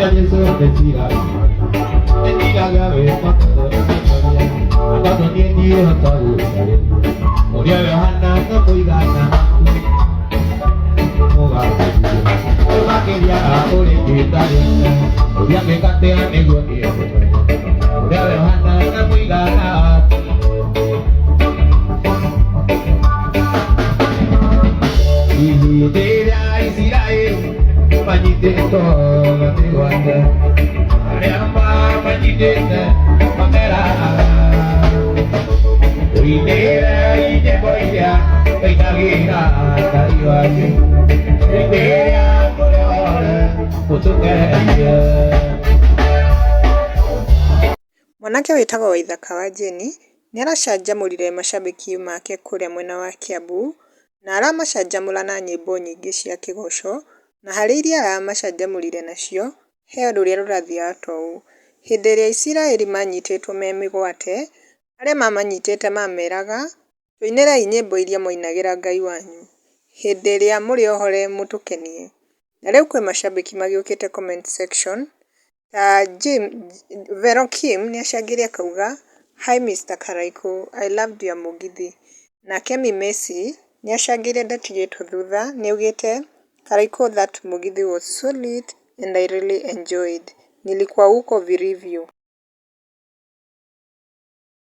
ya Yesu ndetira ndiraga we mato akato ndiye hataru oria Yohana no kuigana makeria ore kitare oria mekatea nego ndiye oria Yohana no kuigana Idea Israel Majidito Matiwanda Ariamba Majidita Mamera Idea Ideboya Peitagira Tariwaki Idea Koreora Mutukeya Mwanake witagwo Waithaka wa Jeni nĩaracanjamũrire macambĩki make kũrĩa mwena wa Kiambu na aramacanjamũra na nyĩmbo nyingĩ cia kĩgoco na harĩ iria aramacanjamũrire nacio he rũrĩa rũrathiaga ta ũũ. Hĩndĩ ĩrĩa Isiraĩri manyitĩtwo me mĩgwate, arĩa mamanyitĩte mameraga tũinĩrei nyĩmbo iria mwainagĩra Ngai wanyu hĩndĩ ĩrĩa mũrĩ ohore mũtũkenie. Na rĩu kwĩ macambĩki magĩũkĩte comment section ta Vero Kim nĩacangĩre akauga Hi Mr. Karaiko, I loved your mũgithi. Na Kemi Messi nĩacangĩire ndatigĩtwo thutha nĩaugĩte Karaiko that mũgithi was so lit and I really enjoyed. Nilikuwa huko vilivyo.